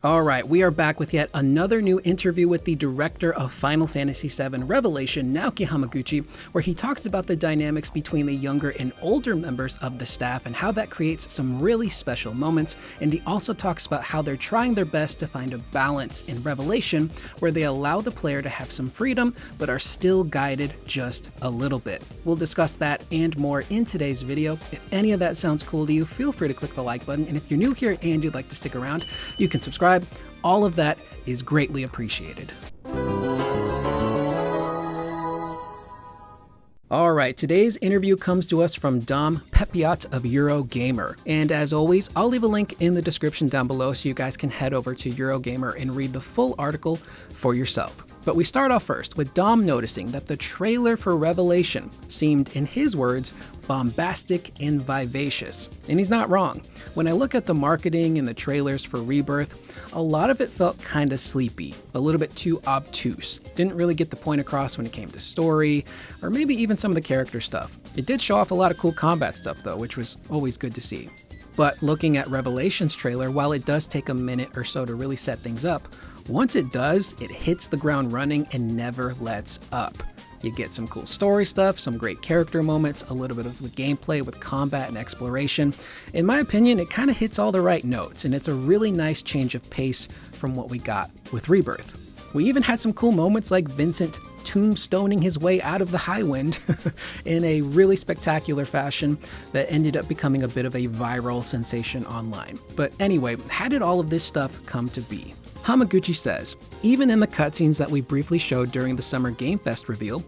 Alright, we are back with yet another new interview with the director of Final Fantasy VII Revelation, Naoki Hamaguchi, where he talks about the dynamics between the younger and older members of the staff and how that creates some really special moments, and he also talks about how they're trying their best to find a balance in Revelation where they allow the player to have some freedom but are still guided just a little bit. We'll discuss that and more in today's video. If any of that sounds cool to you, feel free to click the like button, and if you're new here and you'd like to stick around, you can subscribe. All of that is greatly appreciated. Alright, today's interview comes to us from Dom Pepiot of Eurogamer. And as always, I'll leave a link in the description down below so you guys can head over to Eurogamer and read the full article for yourself. But we start off first with Dom noticing that the trailer for Revelation seemed, in his words, bombastic and vivacious. And he's not wrong. When I look at the marketing and the trailers for Rebirth, a lot of it felt kinda sleepy, a little bit too obtuse. Didn't really get the point across when it came to story, or maybe even some of the character stuff. It did show off a lot of cool combat stuff though, which was always good to see. But looking at Revelation's trailer, while it does take a minute or so to really set things up, once it does, it hits the ground running and never lets up. You get some cool story stuff, some great character moments, a little bit of the gameplay with combat and exploration. In my opinion, it kind of hits all the right notes, and it's a really nice change of pace from what we got with Rebirth. We even had some cool moments like Vincent tombstoning his way out of the Highwind in a really spectacular fashion that ended up becoming a bit of a viral sensation online. But anyway, how did all of this stuff come to be? Hamaguchi says, even in the cutscenes that we briefly showed during the Summer Game Fest reveal,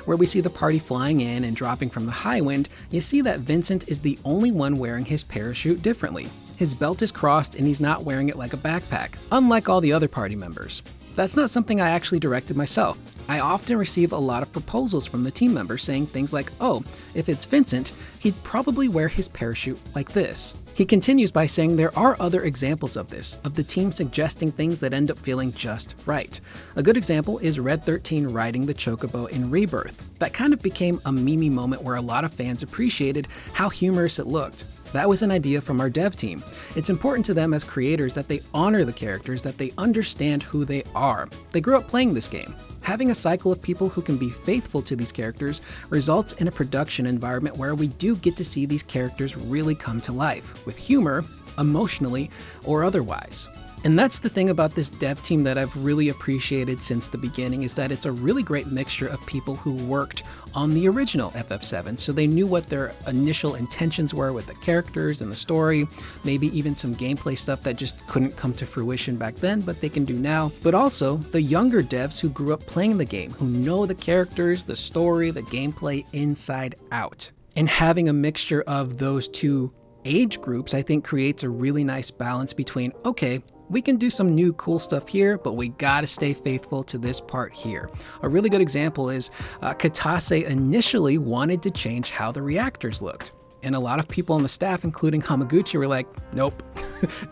where we see the party flying in and dropping from the Highwind, you see that Vincent is the only one wearing his parachute differently. His belt is crossed and he's not wearing it like a backpack, unlike all the other party members. That's not something I actually directed myself. I often receive a lot of proposals from the team members saying things like, oh, if it's Vincent, he'd probably wear his parachute like this. He continues by saying there are other examples of this, of the team suggesting things that end up feeling just right. A good example is Red 13 riding the Chocobo in Rebirth. That kind of became a meme moment where a lot of fans appreciated how humorous it looked. That was an idea from our dev team. It's important to them as creators that they honor the characters, that they understand who they are. They grew up playing this game. Having a cycle of people who can be faithful to these characters results in a production environment where we do get to see these characters really come to life, with humor, emotionally, or otherwise. And that's the thing about this dev team that I've really appreciated since the beginning, is that it's a really great mixture of people who worked on the original FF7, so they knew what their initial intentions were with the characters and the story, maybe even some gameplay stuff that just couldn't come to fruition back then, but they can do now. But also the younger devs who grew up playing the game, who know the characters, the story, the gameplay inside out. And having a mixture of those two age groups, I think, creates a really nice balance between, okay, we can do some new cool stuff here, but we gotta stay faithful to this part here. A really good example is Katase initially wanted to change how the reactors looked. And a lot of people on the staff, including Hamaguchi, were like, nope,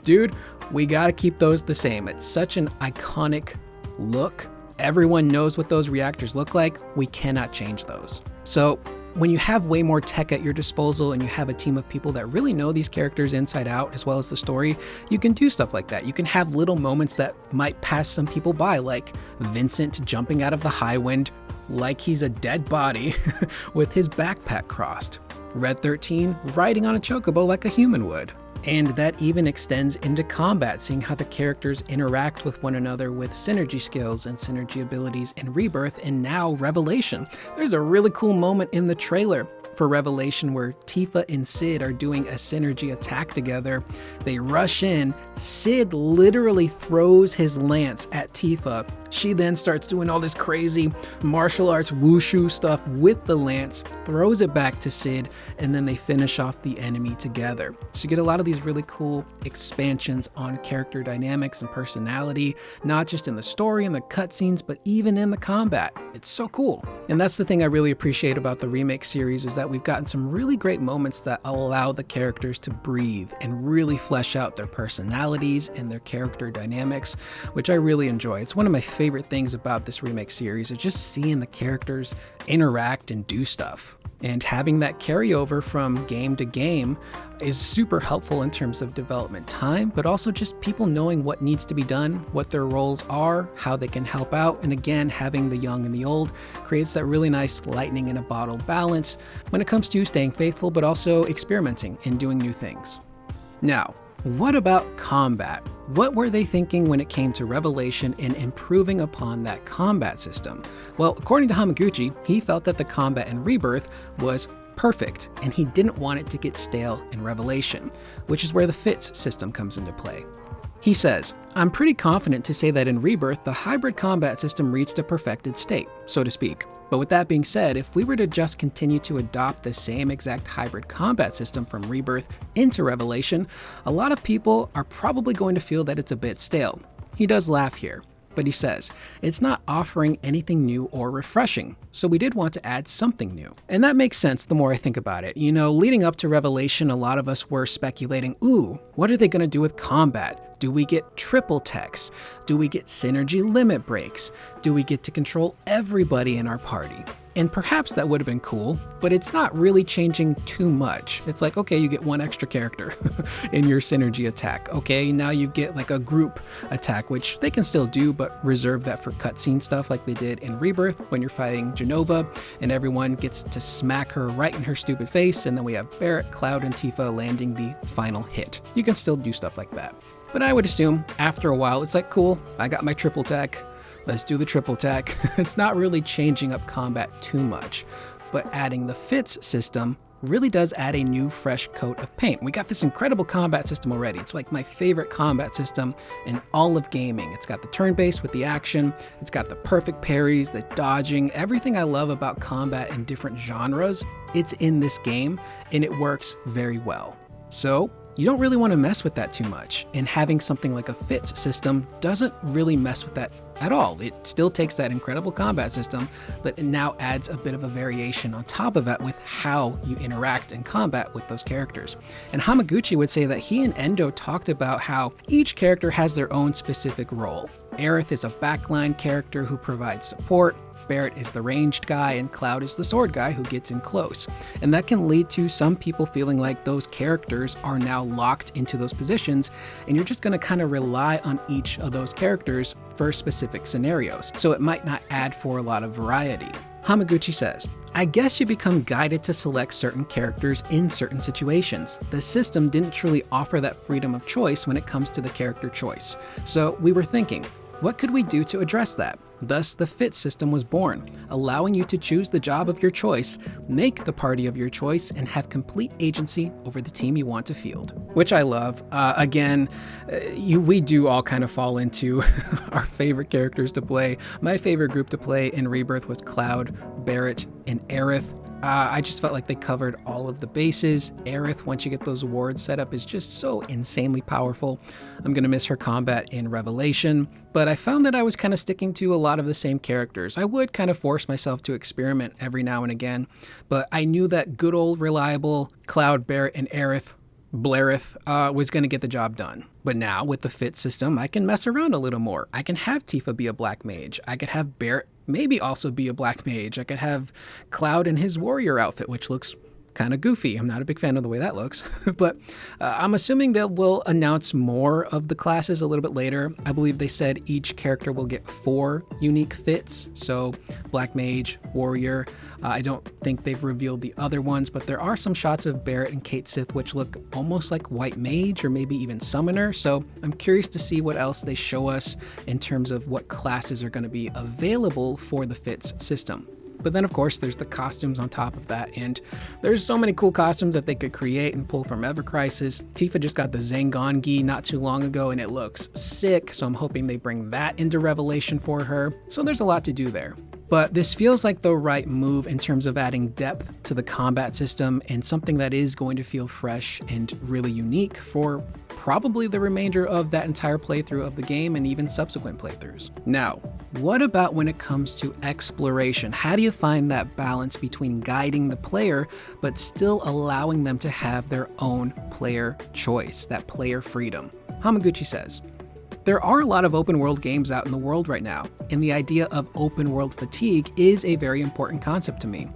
dude, we gotta keep those the same. It's such an iconic look. Everyone knows what those reactors look like. We cannot change those. So when you have way more tech at your disposal and you have a team of people that really know these characters inside out as well as the story, you can do stuff like that. You can have little moments that might pass some people by, like Vincent jumping out of the Highwind like he's a dead body with his backpack crossed. Red 13 riding on a chocobo like a human would. And that even extends into combat, seeing how the characters interact with one another with synergy skills and synergy abilities in Rebirth, and now Revelation. There's a really cool moment in the trailer for Revelation where Tifa and Sid are doing a synergy attack together. They rush in, Sid literally throws his lance at Tifa. She then starts doing all this crazy martial arts wushu stuff with the lance, throws it back to Sid, and then they finish off the enemy together. So you get a lot of these really cool expansions on character dynamics and personality, not just in the story and the cutscenes, but even in the combat. It's so cool. And that's the thing I really appreciate about the remake series, is that we've gotten some really great moments that allow the characters to breathe and really flesh out their personalities and their character dynamics, which I really enjoy. It's one of my favorite things about this remake series, is just seeing the characters interact and do stuff. And having that carryover from game to game is super helpful in terms of development time, but also just people knowing what needs to be done, what their roles are, how they can help out. And again, having the young and the old creates that really nice lightning in a bottle balance when it comes to staying faithful, but also experimenting and doing new things. Now, what about combat? What were they thinking when it came to Revelation and improving upon that combat system? Well, according to Hamaguchi, he felt that the combat in Rebirth was perfect, and he didn't want it to get stale in Revelation, which is where the fits system comes into play. He says, "I'm pretty confident to say that in Rebirth, the hybrid combat system reached a perfected state, so to speak. But with that being said, if we were to just continue to adopt the same exact hybrid combat system from Rebirth into Revelation, a lot of people are probably going to feel that it's a bit stale." He does laugh here, but he says, "It's not offering anything new or refreshing, so we did want to add something new." And that makes sense the more I think about it. You know, leading up to Revelation, a lot of us were speculating, what are they going to do with combat? Do we get triple techs? Do we get synergy limit breaks? Do we get to control everybody in our party? And perhaps that would have been cool, but it's not really changing too much. It's like, okay, you get one extra character in your synergy attack. Okay, now you get like a group attack, which they can still do, but reserve that for cutscene stuff like they did in Rebirth when you're fighting Genova and everyone gets to smack her right in her stupid face. And then we have Barret, Cloud, and Tifa landing the final hit. You can still do stuff like that. But I would assume after a while, it's like, cool, I got my triple tech. Let's do the triple tech. It's not really changing up combat too much, but adding the fits system really does add a new fresh coat of paint. We got this incredible combat system already. It's like my favorite combat system in all of gaming. It's got the turn-based with the action. It's got the perfect parries, the dodging, everything I love about combat in different genres. It's in this game and it works very well. So you don't really want to mess with that too much, and having something like a fits system doesn't really mess with that at all. It still takes that incredible combat system, but it now adds a bit of a variation on top of it with how you interact in combat with those characters. And Hamaguchi would say that he and Endo talked about how each character has their own specific role. Aerith is a backline character who provides support, Barret is the ranged guy, and Cloud is the sword guy who gets in close. And that can lead to some people feeling like those characters are now locked into those positions, and you're just going to kind of rely on each of those characters for specific scenarios. So it might not add for a lot of variety. Hamaguchi says, "I guess you become guided to select certain characters in certain situations. The system didn't truly offer that freedom of choice when it comes to the character choice. So we were thinking, what could we do to address that? Thus, the fit system was born, allowing you to choose the job of your choice, make the party of your choice, and have complete agency over the team you want to field." Which I love. We do all kind of fall into our favorite characters to play. My favorite group to play in Rebirth was Cloud, Barret, and Aerith. I just felt like they covered all of the bases. Aerith, once you get those wards set up, is just so insanely powerful. I'm going to miss her combat in Revelation, but I found that I was kind of sticking to a lot of the same characters. I would kind of force myself to experiment every now and again, but I knew that good old reliable Cloud, Barret, and Aerith, Blareth, was going to get the job done. But now with the fit system, I can mess around a little more. I can have Tifa be a black mage. I could have Barret maybe also be a black mage. I could have Cloud in his warrior outfit, which looks kind of goofy. I'm not a big fan of the way that looks, but I'm assuming they will announce more of the classes a little bit later. I believe they said each character will get 4 unique fits. So black mage, warrior. I don't think they've revealed the other ones, but there are some shots of Barret and Cait Sith which look almost like white mage or maybe even summoner. So I'm curious to see what else they show us in terms of what classes are going to be available for the fits system. But then, of course, there's the costumes on top of that, and there's so many cool costumes that they could create and pull from Ever Crisis. Tifa just got the Zangongi not too long ago, and it looks sick, so I'm hoping they bring that into Revelation for her. So there's a lot to do there. But this feels like the right move in terms of adding depth to the combat system and something that is going to feel fresh and really unique for probably the remainder of that entire playthrough of the game and even subsequent playthroughs. Now, what about when it comes to exploration? How do you find that balance between guiding the player but still allowing them to have their own player choice, that player freedom? Hamaguchi says, "There are a lot of open world games out in the world right now, and the idea of open world fatigue is a very important concept to me.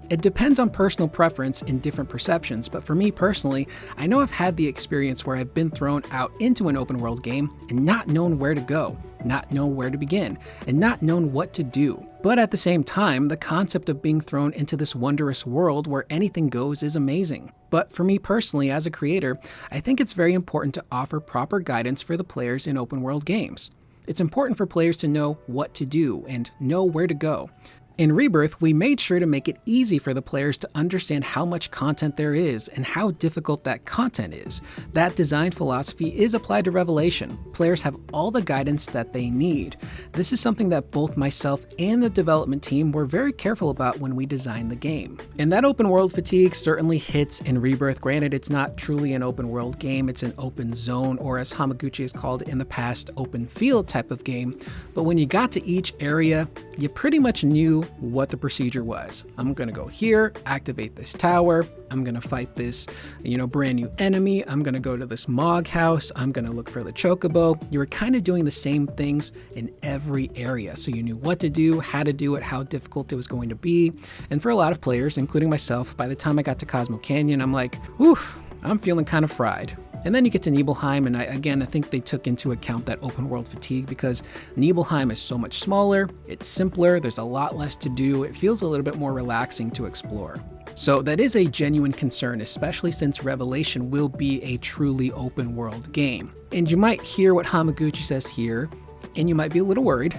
It depends on personal preference and different perceptions, but for me personally, I know I've had the experience where I've been thrown out into an open world game and not known where to go, not known where to begin, and not known what to do. But at the same time, the concept of being thrown into this wondrous world where anything goes is amazing. But for me personally, as a creator, I think it's very important to offer proper guidance for the players in open world games. It's important for players to know what to do and know where to go. In Rebirth, we made sure to make it easy for the players to understand how much content there is and how difficult that content is. That design philosophy is applied to Revelation. Players have all the guidance that they need. This is something that both myself and the development team were very careful about when we designed the game. And that open world fatigue certainly hits in Rebirth. Granted, it's not truly an open world game, it's an open zone, or as Hamaguchi has called it in the past, open field type of game. But when you got to each area, you pretty much knew what the procedure was. I'm gonna go here, activate this tower, I'm gonna fight this, brand new enemy, I'm gonna go to this Mog house, I'm gonna look for the Chocobo. You were kind of doing the same things in every area, so you knew what to do, how to do it, how difficult it was going to be. And for a lot of players, including myself, by the time I got to Cosmo Canyon, I'm like, oof, I'm feeling kind of fried. And then you get to Nibelheim, and I think they took into account that open world fatigue because Nibelheim is so much smaller, it's simpler, there's a lot less to do, it feels a little bit more relaxing to explore. So that is a genuine concern, especially since Revelation will be a truly open world game. And you might hear what Hamaguchi says here, and you might be a little worried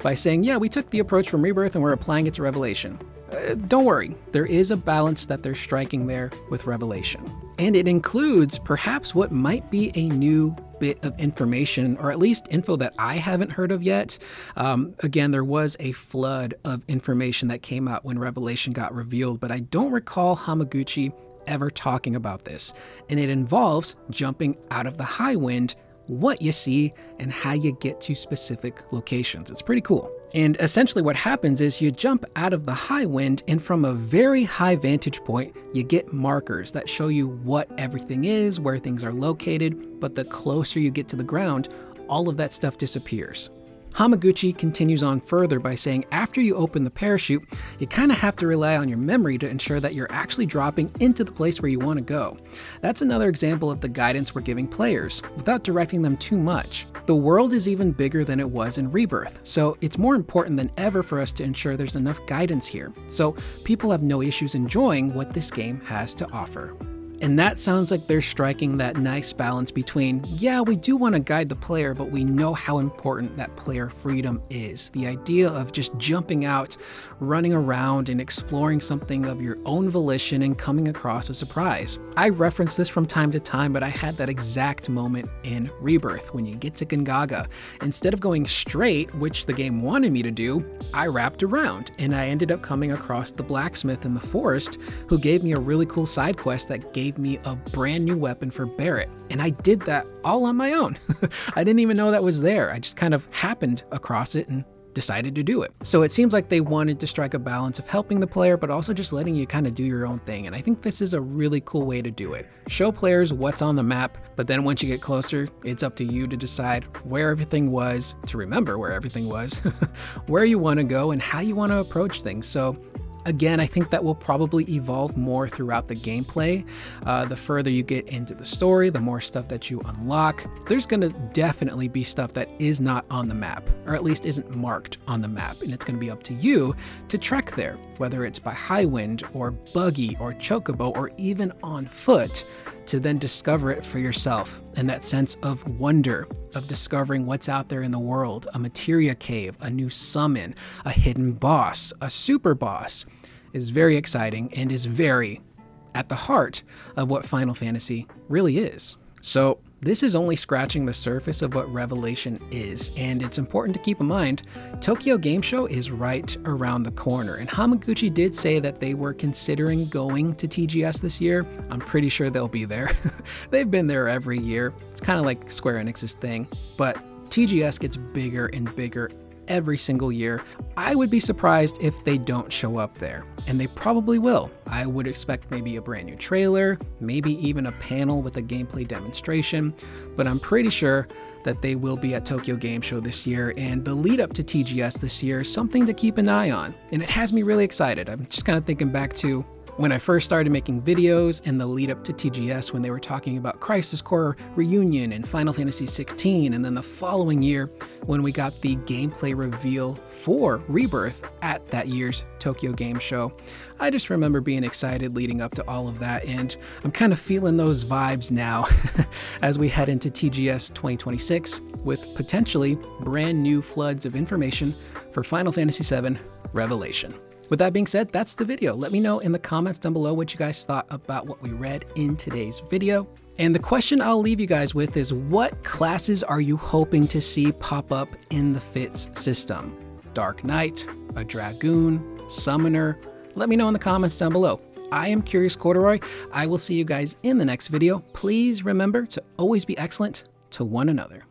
by saying, yeah, we took the approach from Rebirth and we're applying it to Revelation. Don't worry, there is a balance that they're striking there with Revelation. And it includes perhaps what might be a new bit of information, or at least info that I haven't heard of yet. Again, there was a flood of information that came out when Revelation got revealed, but I don't recall Hamaguchi ever talking about this. And it involves jumping out of the high wind, what you see, and how you get to specific locations. It's pretty cool. And essentially what happens is you jump out of the high wind, and from a very high vantage point, you get markers that show you what everything is, where things are located, but the closer you get to the ground, all of that stuff disappears. Hamaguchi continues on further by saying after you open the parachute, you kind of have to rely on your memory to ensure that you're actually dropping into the place where you want to go. That's another example of the guidance we're giving players, without directing them too much. The world is even bigger than it was in Rebirth, so it's more important than ever for us to ensure there's enough guidance here, so people have no issues enjoying what this game has to offer. And that sounds like they're striking that nice balance between, yeah, we do want to guide the player, but we know how important that player freedom is. The idea of just jumping out, running around, and exploring something of your own volition and coming across a surprise. I reference this from time to time, but I had that exact moment in Rebirth. When you get to Gongaga, instead of going straight, which the game wanted me to do, I wrapped around, and I ended up coming across the blacksmith in the forest, who gave me a really cool side quest that gave me a brand new weapon for Barret. And I did that all on my own. I didn't even know that was there. I just kind of happened across it and decided to do it. So it seems like they wanted to strike a balance of helping the player, but also just letting you kind of do your own thing. And I think this is a really cool way to do it. Show players what's on the map, but then once you get closer, it's up to you to decide where everything was, to remember where everything was, where you want to go, and how you want to approach things. So again, I think that will probably evolve more throughout the gameplay. The further you get into the story, the more stuff that you unlock. There's going to definitely be stuff that is not on the map, or at least isn't marked on the map, and it's going to be up to you to trek there, whether it's by high wind, or buggy, or chocobo, or even on foot, to then discover it for yourself. And that sense of wonder, of discovering what's out there in the world, a materia cave, a new summon, a hidden boss, a super boss, is very exciting and is very at the heart of what Final Fantasy really is. So this is only scratching the surface of what Revelation is, and it's important to keep in mind, Tokyo Game Show is right around the corner, and Hamaguchi did say that they were considering going to TGS this year. I'm pretty sure they'll be there. They've been there every year. It's kind of like Square Enix's thing, but TGS gets bigger and bigger every single year. I would be surprised if they don't show up there, and they probably will. I would expect maybe a brand new trailer, maybe even a panel with a gameplay demonstration, but I'm pretty sure that they will be at Tokyo Game Show this year, and the lead up to TGS this year is something to keep an eye on, and it has me really excited. I'm just kind of thinking back to when I first started making videos and the lead up to TGS, when they were talking about Crisis Core Reunion and Final Fantasy XVI, and then the following year when we got the gameplay reveal for Rebirth at that year's Tokyo Game Show. I just remember being excited leading up to all of that, and I'm kind of feeling those vibes now as we head into TGS 2026 with potentially brand new floods of information for Final Fantasy VII Revelation. With that being said, that's the video. Let me know in the comments down below what you guys thought about what we read in today's video. And the question I'll leave you guys with is, what classes are you hoping to see pop up in the FITS system? Dark Knight, a Dragoon, Summoner? Let me know in the comments down below. I am Curious Corduroy. I will see you guys in the next video. Please remember to always be excellent to one another.